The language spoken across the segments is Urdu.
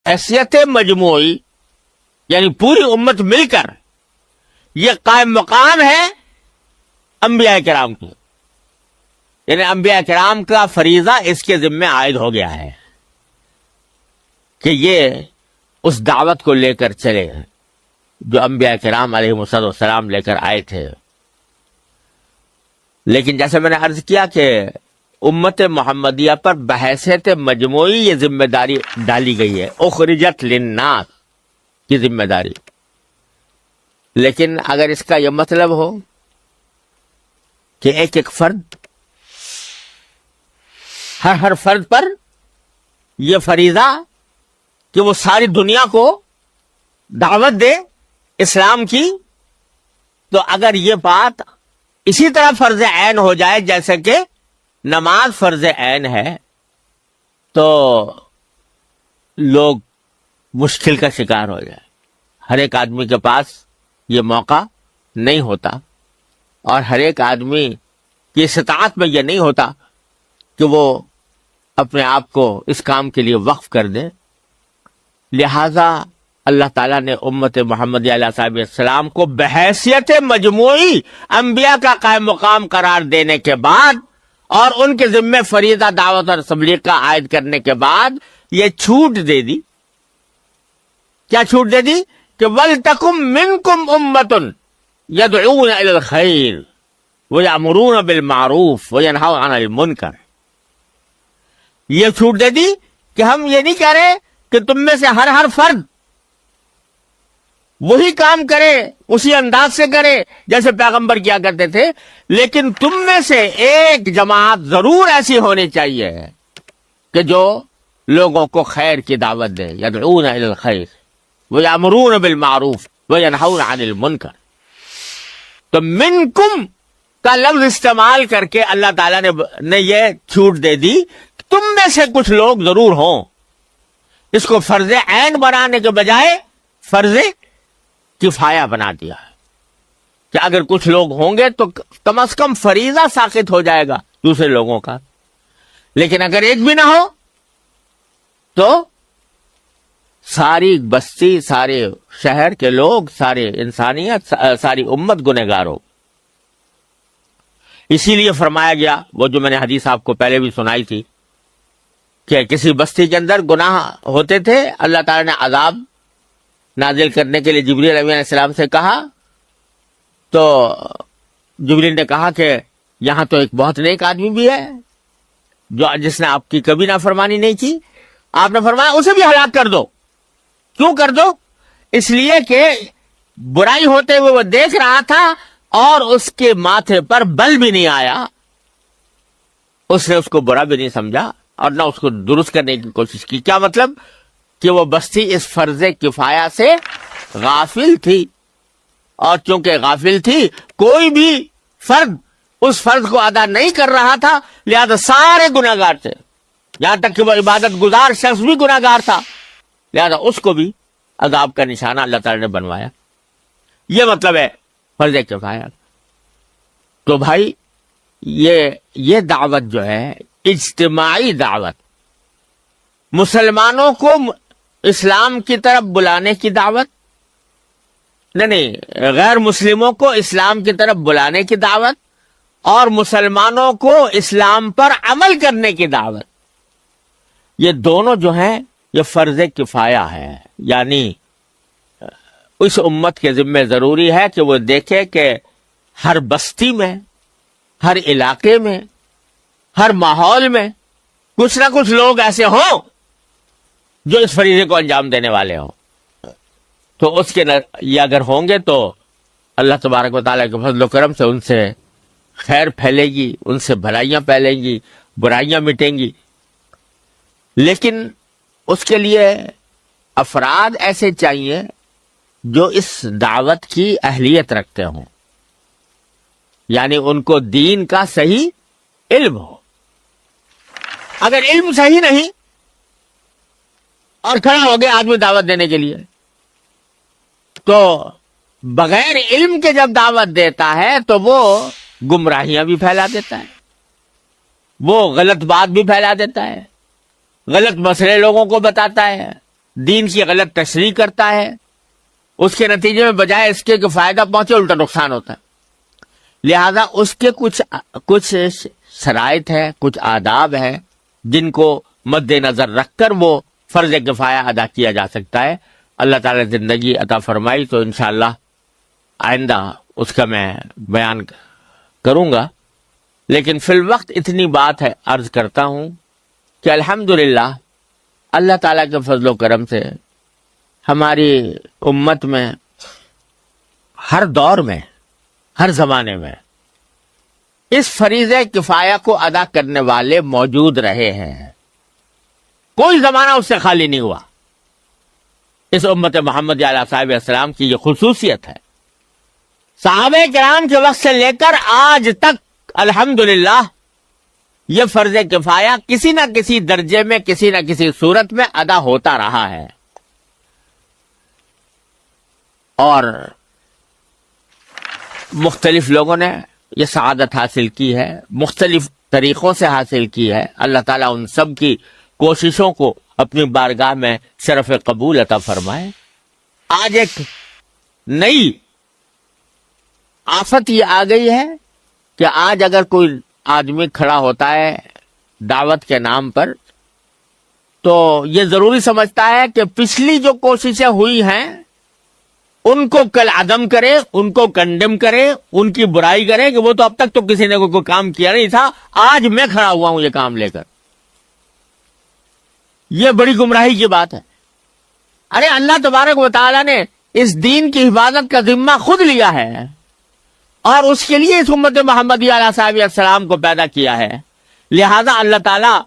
حیثیت مجموعی یعنی پوری امت مل کر یہ قائم مقام ہے انبیاء کرام کی، یعنی انبیاء کرام کا فریضہ اس کے ذمہ عائد ہو گیا ہے کہ یہ اس دعوت کو لے کر چلے جو انبیاء کرام علیہ السلام لے کر آئے تھے۔ لیکن جیسے میں نے عرض کیا کہ امت محمدیہ پر بحیثیت مجموعی یہ ذمہ داری ڈالی گئی ہے، اخرجت للناس کی ذمہ داری۔ لیکن اگر اس کا یہ مطلب ہو کہ ایک ایک فرد، ہر فرد پر یہ فریضہ کہ وہ ساری دنیا کو دعوت دے اسلام کی، تو اگر یہ بات اسی طرح فرض عین ہو جائے جیسے کہ نماز فرض عین ہے، تو لوگ مشکل کا شکار ہو جائے۔ ہر ایک آدمی کے پاس یہ موقع نہیں ہوتا، اور ہر ایک آدمی کی استطاعت میں یہ نہیں ہوتا کہ وہ اپنے آپ کو اس کام کے لیے وقف کر دے۔ لہذا اللہ تعالیٰ نے امت محمدیہ علیہ صاحب السلام کو بحیثیت مجموعی انبیاء کا قائم مقام قرار دینے کے بعد اور ان کے ذمہ فریضہ دعوت اور تبلیغ کا عائد کرنے کے بعد یہ چھوٹ دے دی۔ کیا چھوٹ دے دی؟ کہ وَلْتَكُمْ مِنْكُمْ أُمَّةٌ يَدْعُونَ إِلَى الْخَيْرِ وَيَأْمُرُونَ بِالْمَعْرُوفِ وَيَنْهَوْنَ عَنِ الْمُنْكَرِ۔ یہ چھوٹ دے دی کہ ہم یہ نہیں کہہ رہے کہ تم میں سے ہر فرد وہی کام کرے، اسی انداز سے کرے جیسے پیغمبر کیا کرتے تھے، لیکن تم میں سے ایک جماعت ضرور ایسی ہونی چاہیے کہ جو لوگوں کو خیر کی دعوت دے، یدعون الی الخیر ویامرون بالمعروف وینہون عن المنکر۔ تو منکم کا لفظ استعمال کر کے اللہ تعالیٰ نے یہ چھوٹ دے دی، تم میں سے کچھ لوگ ضرور ہوں۔ اس کو فرض عین بنانے کے بجائے فرض کفایہ بنا دیا ہے کہ اگر کچھ لوگ ہوں گے تو کم از کم فریضہ ساقط ہو جائے گا دوسرے لوگوں کا، لیکن اگر ایک بھی نہ ہو تو ساری بستی، سارے شہر کے لوگ، سارے انسانیت، ساری امت گنہگار ہو۔ اسی لیے فرمایا گیا، وہ جو میں نے حدیث آپ کو پہلے بھی سنائی تھی، کہ کسی بستی کے اندر گناہ ہوتے تھے، اللہ تعالیٰ نے عذاب نازل کرنے کے لیے جبریل علیہ السلام سے کہا، تو جبریل نے کہا کہ یہاں تو ایک بہت نیک آدمی بھی ہے جس نے آپ کی کبھی نافرمانی نہیں کی، آپ نے فرمایا اسے بھی ہلاک کر دو۔ کیوں کر دو؟ اس لیے کہ برائی ہوتے ہوئے وہ دیکھ رہا تھا اور اس کے ماتھے پر بل بھی نہیں آیا، اس نے اس کو برا بھی نہیں سمجھا اور نہ اس کو درست کرنے کی کوشش کی۔ کیا مطلب؟ کہ وہ بستی اس فرض کفایہ سے غافل تھی، اور چونکہ غافل تھی کوئی بھی فرد اس فرض کو ادا نہیں کر رہا تھا، لہذا سارے گناہگار تھے، یہاں تک کہ وہ عبادت گزار شخص بھی گناہگار تھا، لہذا اس کو بھی عذاب کا نشانہ اللہ تعالی نے بنوایا۔ یہ مطلب ہے فرض کفایہ۔ تو بھائی یہ دعوت جو ہے اجتماعی دعوت، مسلمانوں کو اسلام کی طرف بلانے کی دعوت نہیں، غیر مسلموں کو اسلام کی طرف بلانے کی دعوت، اور مسلمانوں کو اسلام پر عمل کرنے کی دعوت، یہ دونوں جو ہیں یہ فرض کفایہ ہے۔ یعنی اس امت کے ذمہ ضروری ہے کہ وہ دیکھے کہ ہر بستی میں، ہر علاقے میں، ہر ماحول میں کچھ نہ کچھ لوگ ایسے ہوں جو اس فریضے کو انجام دینے والے ہوں۔ تو اس کے یہ اگر ہوں گے تو اللہ تبارک و تعالیٰ کے فضل و کرم سے ان سے خیر پھیلے گی، ان سے بھلائیاں پھیلیں گی، برائیاں مٹیں گی۔ لیکن اس کے لیے افراد ایسے چاہیے جو اس دعوت کی اہلیت رکھتے ہوں، یعنی ان کو دین کا صحیح علم ہو۔ اگر علم صحیح نہیں اور کھڑا ہو گیا آدمی دعوت دینے کے لیے، تو بغیر علم کے جب دعوت دیتا ہے تو وہ گمراہیاں بھی پھیلا دیتا ہے، وہ غلط بات بھی پھیلا دیتا ہے، غلط مسئلے لوگوں کو بتاتا ہے، دین کی غلط تشریح کرتا ہے، اس کے نتیجے میں بجائے اس کے کہ فائدہ پہنچے الٹا نقصان ہوتا ہے. لہذا اس کے کچھ شرائط ہے، کچھ آداب ہیں جن کو مد نظر رکھ کر وہ فرض کفایہ ادا کیا جا سکتا ہے. اللہ تعالی زندگی عطا فرمائی تو انشاءاللہ آئندہ اس کا میں بیان کروں گا، لیکن فی الوقت اتنی بات ہے عرض کرتا ہوں کہ الحمدللہ اللہ تعالیٰ کے فضل و کرم سے ہماری امت میں ہر دور میں، ہر زمانے میں اس فریضہ کفایہ کو ادا کرنے والے موجود رہے ہیں. کوئی زمانہ اس سے خالی نہیں ہوا. اس امت محمد علیہ صاحب السلام کی یہ خصوصیت ہے. صحابہ کرام کے وقت سے لے کر آج تک الحمدللہ یہ فرض کفایہ کسی نہ کسی درجے میں، کسی نہ کسی صورت میں ادا ہوتا رہا ہے. اور مختلف لوگوں نے یہ سعادت حاصل کی ہے، مختلف طریقوں سے حاصل کی ہے. اللہ تعالیٰ ان سب کی کوششوں کو اپنی بارگاہ میں شرف قبول عطا فرمائے. آج ایک نئی آفت یہ آ گئی ہے کہ آج اگر کوئی آدمی کھڑا ہوتا ہے دعوت کے نام پر تو یہ ضروری سمجھتا ہے کہ پچھلی جو کوششیں ہوئی ہیں ان کو کل عدم کرے، ان کو کنڈم کرے، ان کی برائی کرے کہ وہ تو اب تک تو کسی نے کوئی کام کیا نہیں تھا، آج میں کھڑا ہوا ہوں یہ کام لے کر. یہ بڑی گمراہی کی بات ہے. ارے اللہ تبارک و تعالیٰ نے اس دین کی حفاظت کا ذمہ خود لیا ہے اور اس کے لیے اس امت محمدی علیہ صاحب السلام کو پیدا کیا ہے. لہذا اللہ تعالیٰ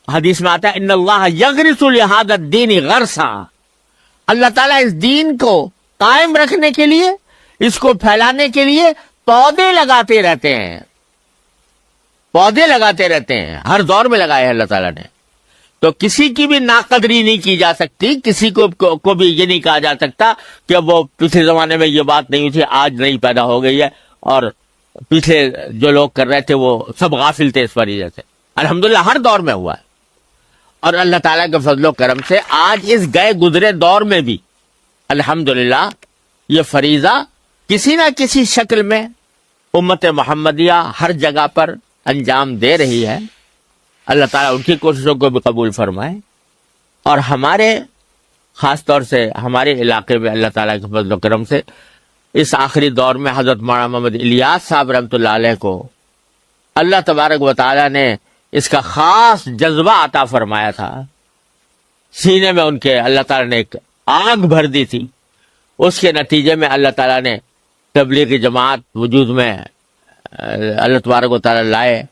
حدیث میں آتا ہے ان اللہ یغرس لہذا الدین غرسا. اللہ تعالیٰ اس دین کو قائم رکھنے کے لیے، اس کو پھیلانے کے لیے پودے لگاتے رہتے ہیں. پودے لگاتے رہتے ہیں، ہر دور میں لگائے ہیں اللہ تعالیٰ نے. تو کسی کی بھی ناقدری نہیں کی جا سکتی، کسی کو بھی یہ نہیں کہا جا سکتا کہ وہ پچھلے زمانے میں یہ بات نہیں ہوئی تھی، آج نہیں پیدا ہو گئی ہے اور پیچھے جو لوگ کر رہے تھے وہ سب غافل تھے اس فریضے سے. الحمدللہ ہر دور میں ہوا ہے اور اللہ تعالیٰ کے فضل و کرم سے آج اس گئے گزرے دور میں بھی الحمدللہ یہ فریضہ کسی نہ کسی شکل میں امت محمدیہ ہر جگہ پر انجام دے رہی ہے. اللہ تعالیٰ ان کی کوششوں کو بھی قبول فرمائے اور ہمارے خاص طور سے ہمارے علاقے میں اللہ تعالیٰ کے فضل و کرم سے اس آخری دور میں حضرت مولانا محمد الیاس صاحب رحمۃ اللہ علیہ کو اللہ تبارک و تعالیٰ نے اس کا خاص جذبہ عطا فرمایا تھا. سینے میں ان کے اللہ تعالیٰ نے ایک آگ بھر دی تھی. اس کے نتیجے میں اللہ تعالیٰ نے تبلیغی جماعت وجود میں اللہ تبارک و تعالیٰ لائے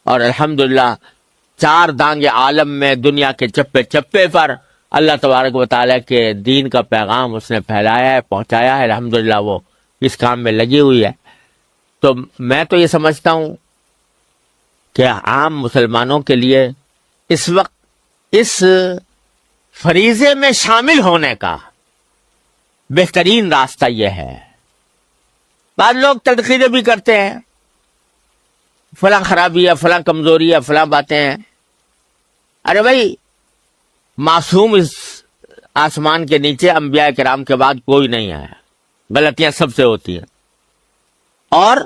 اور الحمدللہ 4 دانگ عالم میں دنیا کے چپے چپے پر اللہ تبارک و تعالیٰ کے دین کا پیغام اس نے پھیلایا ہے، پہنچایا ہے. الحمدللہ وہ اس کام میں لگی ہوئی ہے. تو میں تو یہ سمجھتا ہوں کہ عام مسلمانوں کے لیے اس وقت اس فریضے میں شامل ہونے کا بہترین راستہ یہ ہے. بعض لوگ تنقیدیں بھی کرتے ہیں، فلاں خرابی ہے، فلاں کمزوری ہے، فلاں باتیں ہیں. ارے بھائی معصوم اس آسمان کے نیچے انبیاء کرام کے بعد کوئی نہیں ہے. غلطیاں سب سے ہوتی ہیں اور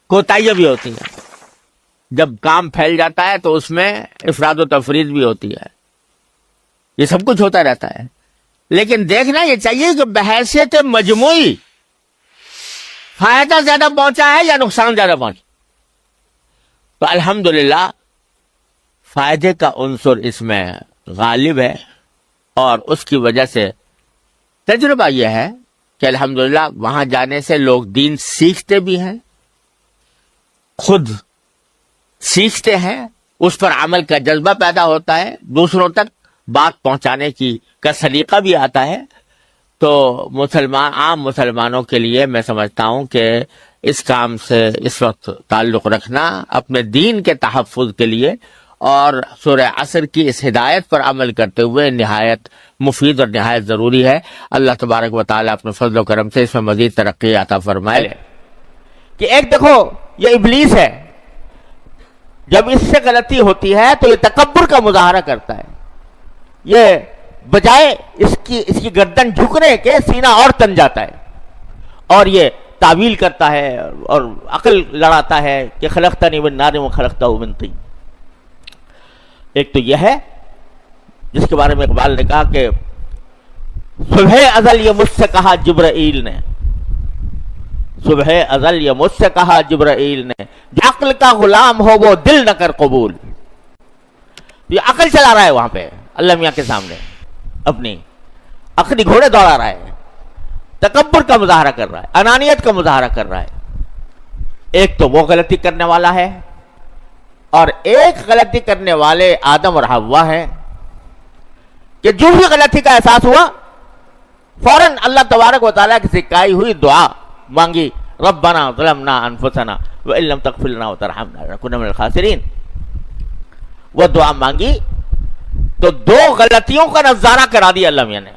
کوتاہیاں بھی ہوتی ہیں. جب کام پھیل جاتا ہے تو اس میں افراد و تفرید بھی ہوتی ہے. یہ سب کچھ ہوتا رہتا ہے، لیکن دیکھنا یہ چاہیے کہ بحیثیت مجموعی فائدہ زیادہ پہنچا ہے یا نقصان زیادہ پہنچا. تو الحمدللہ فائدے کا عنصر اس میں غالب ہے اور اس کی وجہ سے تجربہ یہ ہے کہ الحمدللہ وہاں جانے سے لوگ دین سیکھتے بھی ہیں، خود سیکھتے ہیں، اس پر عمل کا جذبہ پیدا ہوتا ہے، دوسروں تک بات پہنچانے کا سلیقہ بھی آتا ہے. تو عام مسلمانوں کے لیے میں سمجھتا ہوں کہ اس کام سے اس وقت تعلق رکھنا اپنے دین کے تحفظ کے لیے اور سورہ عصر کی اس ہدایت پر عمل کرتے ہوئے نہایت مفید اور نہایت ضروری ہے. اللہ تبارک و تعالیٰ اپنے فضل و کرم سے اس میں مزید ترقی عطا فرمائے. کہ ایک دیکھو یہ ابلیس ہے، جب اس سے غلطی ہوتی ہے تو یہ تکبر کا مظاہرہ کرتا ہے، یہ بجائے اس کی گردن جھکنے کے سینہ اور تن جاتا ہے اور یہ تعویل کرتا ہے اور عقل لڑاتا ہے کہ خلقتنی من نار و خلقتہ من طین. ایک تو یہ ہے جس کے بارے میں اقبال نے کہا کہ صبح ازل یہ مجھ سے کہا جبرائیل نے، صبح ازل یہ مجھ سے کہا جبرائیل نے، جو عقل کا غلام ہو وہ دل نہ کر قبول. یہ عقل چلا رہا ہے وہاں پہ اللہ میاں کے سامنے، اپنی عقلی گھوڑے دوڑا رہا ہے، تکبر کا مظاہرہ کر رہا ہے، انانیت کا مظاہرہ کر رہا ہے. ایک تو وہ غلطی کرنے والا ہے اور ایک غلطی کرنے والے آدم اور حوا ہیں کہ جو بھی غلطی کا احساس ہوا فوراً اللہ تبارک و تعالیٰ کی سکھائی ہوئی دعا مانگی، ربنا ظلمنا انفسنا وان لم تغفر لنا وترحمنا لنکونن من الخاسرین. وہ دعا مانگی تو دو غلطیوں کا نظارہ کرا دیا اللہ میاں نے.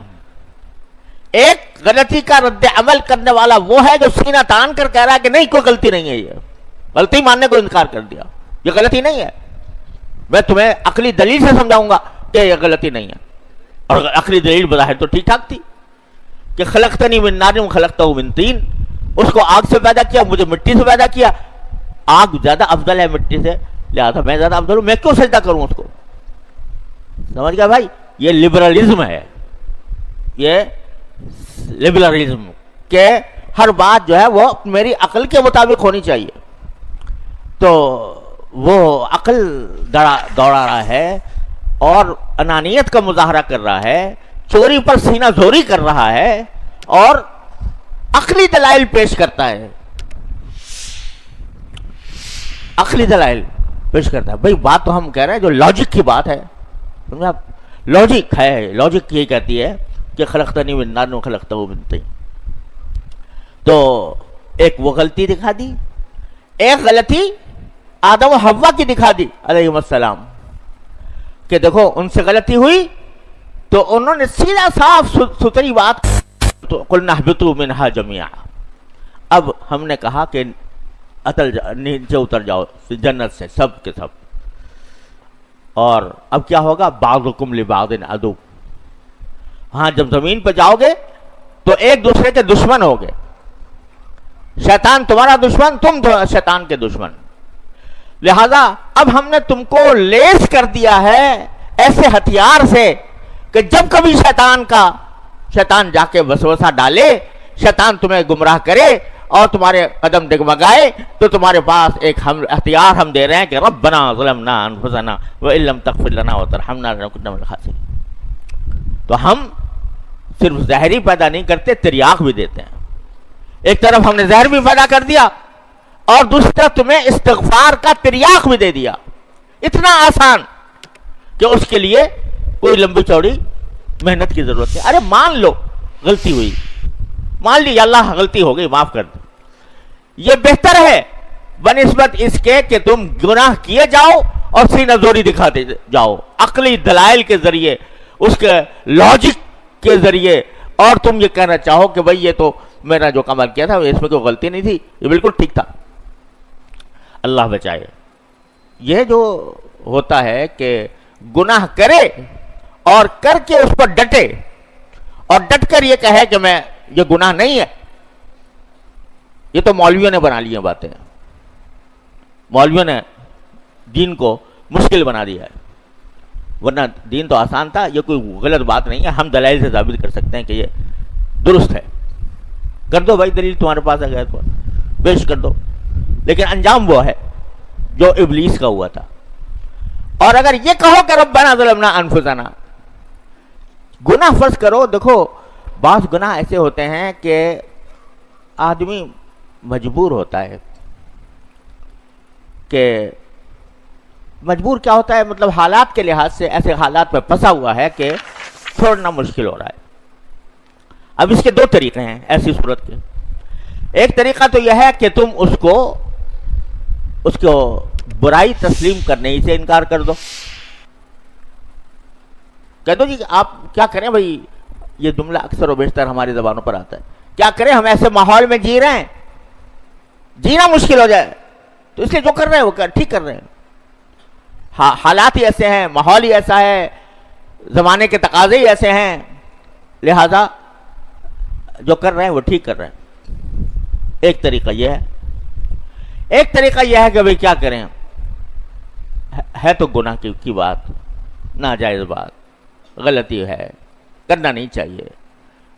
ایک غلطی کا رد عمل کرنے والا وہ ہے جو سینہ تان کر کہہ رہا ہے کہ نہیں کوئی غلطی نہیں ہے، یہ غلطی ماننے کو انکار کر دیا، یہ غلطی نہیں ہے، میں تمہیں عقلی دلیل سے سمجھاؤں گا کہ یہ غلطی نہیں ہے. اور عقلی دلیل بظاہر تو ٹھیک ٹھاک تھی کہ خلقتنی من نار و خلقتہ من طین، اس کو آگ سے پیدا کیا، مجھے مٹی سے پیدا کیا، آگ زیادہ افضل ہے مٹی سے، لہذا میں زیادہ افضل ہوں، میں کیوں سجدہ کروں اس کو. سمجھ گیا بھائی؟ یہ لبرلزم ہے، یہ لبرلزم کہ ہر بات جو ہے وہ میری عقل کے مطابق ہونی چاہیے. تو وہ عقل دوڑا رہا ہے اور انانیت کا مظاہرہ کر رہا ہے، چوری پر سینہ زوری کر رہا ہے اور عقلی دلائل پیش کرتا ہے، عقلی دلائل پیش کرتا ہے. بھئی بات تو ہم کہہ رہے ہیں جو لاجک کی بات ہے، سمجھا؟ لاجک ہے، لاجک یہ کہتی ہے کہ خلقتنی من نار و خلقتہ من طین. تو ایک وہ غلطی دکھا دی، ایک غلطی آدم و حوا کی دکھا دی علیہم السلام کہ دیکھو ان سے غلطی ہوئی تو انہوں نے سیدھا صاف ستھری بات تو قلنا اہبطوا منہا جمیعا. اب ہم نے کہا کہ نیچے اتر جاؤ جنت سے سب کے سب، اور اب کیا ہوگا؟ بعضکم لبعض عدو. ہاں جب زمین پہ جاؤ گے تو ایک دوسرے کے دشمن ہوگے، شیطان تمہارا دشمن، تم شیطان کے دشمن. لہذا اب ہم نے تم کو لیس کر دیا ہے ایسے ہتھیار سے کہ جب کبھی شیطان جا کے وسوسہ ڈالے، شیطان تمہیں گمراہ کرے اور تمہارے قدم ڈگمگائے تو تمہارے پاس ایک ہتھیار ہم دے رہے ہیں کہ ربنا ظلمنا انفسنا وان لم تغفر لنا وترحمنا لنکونن من الخاسرین. تو ہم صرف زہر ہی پیدا نہیں کرتے، تریاق بھی دیتے ہیں. ایک طرف ہم نے زہر بھی پیدا کر دیا اور دوسری طرف تمہیں استغفار کا تریاق بھی دے دیا. اتنا آسان کہ اس کے لیے کوئی لمبی چوڑی محنت کی ضرورت ہے. ارے مان لو غلطی ہوئی، مان لی اللہ غلطی ہو گئی، معاف کر دو. یہ بہتر ہے بنسبت اس کے کہ تم گناہ کیے جاؤ اور سینہ زوری دکھاتے جاؤ عقلی دلائل کے ذریعے، اس کے لاجک کے ذریعے، اور تم یہ کہنا چاہو کہ بھئی یہ تو میں نے جو عمل کیا تھا اس میں کوئی غلطی نہیں تھی، یہ بالکل ٹھیک تھا. اللہ بچائے. یہ جو ہوتا ہے کہ گناہ کرے اور کر کے اس پر ڈٹے اور ڈٹ کر یہ کہے کہ میں یہ گناہ نہیں ہے، یہ تو مولویوں نے بنا لی ہیں باتیں. مولویوں نے دین کو مشکل بنا دیا ہے، ورنہ دین تو آسان تھا. یہ کوئی غلط بات نہیں ہے، ہم دلائل سے ثابت کر سکتے ہیں کہ یہ درست ہے. کر دو بھائی، دلیل تمہارے پاس ہے تو پیش کر دو. لیکن انجام وہ ہے جو ابلیس کا ہوا تھا. اور اگر یہ کہو کہ ربنا ظلمنا انفسنا، گناہ فرض کرو، دیکھو بعض گناہ ایسے ہوتے ہیں کہ آدمی مجبور ہوتا ہے کہ مجبور کیا ہوتا ہے، مطلب حالات کے لحاظ سے ایسے حالات پہ پھنسا ہوا ہے کہ چھوڑنا مشکل ہو رہا ہے. اب اس کے دو طریقے ہیں ایسی صورت کے. ایک طریقہ تو یہ ہے کہ تم اس کو برائی تسلیم کرنے ہی سے انکار کر دو. کہہ دو جی آپ کیا کریں بھائی، یہ جملہ اکثر و بیشتر ہماری زبانوں پر آتا ہے، کیا کریں ہم ایسے ماحول میں جی رہے ہیں، جینا مشکل ہو جائے، تو اس لیے جو کر رہے ہیں وہ ٹھیک کر رہے ہیں. حالات ہی ایسے ہیں، ماحول ہی ایسا ہے زمانے کے تقاضے ہی ایسے ہیں، لہذا جو کر رہے ہیں وہ ٹھیک کر رہے ہیں۔ ایک طریقہ یہ ہے کہ بھئی کیا کریں، ہے تو گناہ کی بات، ناجائز بات، غلطی ہے، کرنا نہیں چاہیے،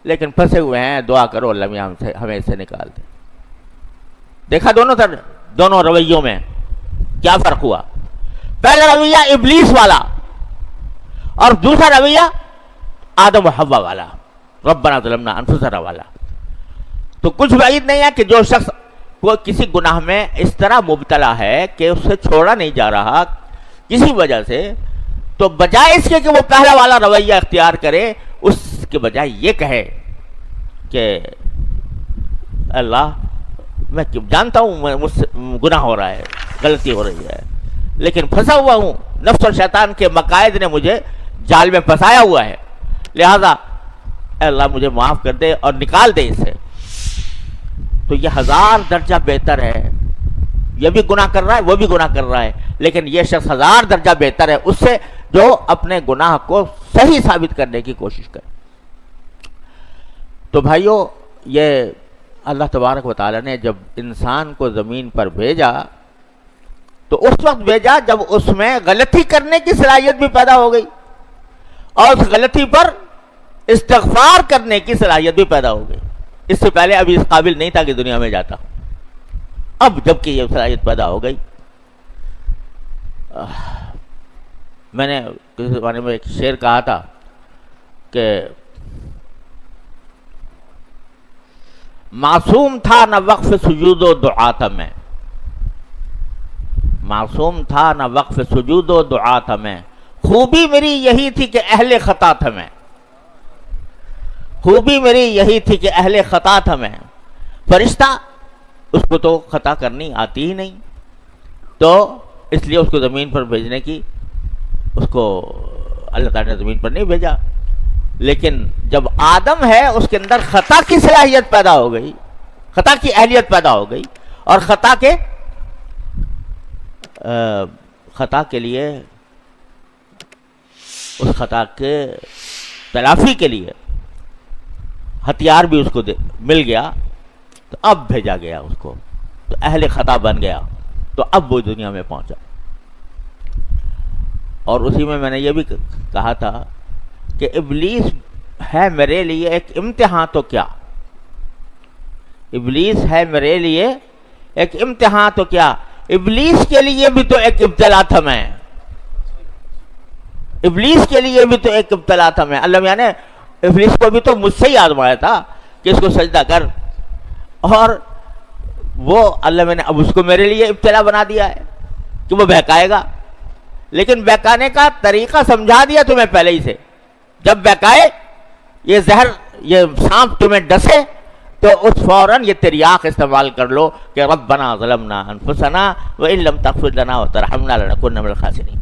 لیکن پھنسے ہوئے ہیں، دعا کرو اللہ میاں ہمیں اسے نکال دے۔ دیکھا دونوں رویوں میں کیا فرق ہوا؟ پہلا رویہ ابلیس والا اور دوسرا رویہ آدم و حوا والا، ربنا ظلمنا انفسنا والا۔ تو کچھ بعید نہیں ہے کہ جو شخص وہ کسی گناہ میں اس طرح مبتلا ہے کہ اس سے چھوڑا نہیں جا رہا کسی وجہ سے، تو بجائے اس کے کہ وہ پہلا والا رویہ اختیار کرے، اس کے بجائے یہ کہے کہ اللہ میں جانتا ہوں مجھ سے گناہ ہو رہا ہے، غلطی ہو رہی ہے، لیکن پھنسا ہوا ہوں، نفس اور شیطان کے مقاصد نے مجھے جال میں پھنسایا ہوا ہے، لہذا اے اللہ مجھے معاف کر دے اور نکال دے اسے۔ تو یہ 1000 درجہ بہتر ہے، یہ بھی گناہ کر رہا ہے، وہ بھی گناہ کر رہا ہے، لیکن یہ شخص 1000 درجہ بہتر ہے اس سے جو اپنے گناہ کو صحیح ثابت کرنے کی کوشش کرے۔ تو بھائیو، یہ اللہ تبارک و تعالیٰ نے جب انسان کو زمین پر بھیجا تو اس وقت بھیجا جب اس میں غلطی کرنے کی صلاحیت بھی پیدا ہو گئی، اور اس غلطی پر استغفار کرنے کی صلاحیت بھی پیدا ہو گئی۔ اس سے پہلے ابھی اس قابل نہیں تھا کہ دنیا میں جاتا، اب جب کہ یہ صلاحیت پیدا ہو گئی۔ میں نے کسی زمانے میں ایک شعر کہا تھا کہ معصوم تھا نہ وقف سجود و دعا تھا میں، معصوم تھا نہ وقف سجود و دعا تھا میں، خوبی میری یہی تھی کہ اہل خطا تھا میں، خوبی میری یہی تھی کہ اہل خطا تھا میں۔ فرشتہ اس کو تو خطا کرنی آتی ہی نہیں، تو اس لیے اس کو زمین پر بھیجنے کی، اس کو اللہ تعالیٰ نے زمین پر نہیں بھیجا۔ لیکن جب آدم ہے اس کے اندر خطا کی صلاحیت پیدا ہو گئی، خطا کی اہلیت پیدا ہو گئی، اور خطا کے لیے، اس خطا کے تلافی کے لیے ہتھیار بھی اس کو مل گیا، تو اب بھیجا گیا اس کو، تو اہل خطا بن گیا، تو اب وہ دنیا میں پہنچا۔ اور اسی میں نے یہ بھی کہا تھا کہ ابلیس ہے میرے لیے ایک امتحان تو کیا، ابلیس ہے میرے لیے ایک امتحان تو کیا، ابلیس کے لیے بھی تو ایک ابتلا تھا میں، ابلیس کے لیے بھی تو ایک ابتلا تھا میں۔ اللہ میاں نے ابلیس کو بھی تو مجھ سے ہی آزمایا تھا کہ اس کو سجدہ کر، اور وہ اللہ میں نے اب اس کو میرے لیے ابتلا بنا دیا ہے کہ وہ بہکائے گا، لیکن بہکانے کا طریقہ سمجھا دیا تمہیں پہلے ہی سے۔ جب بہکائے، یہ زہر، یہ سانپ تمہیں ڈسے، تو اس فوراً یہ تریاق استعمال کر لو کہ ربنا ظلمنا انفسنا وان لم تغفر لنا وترحمنا لنکونن من الخاسرین۔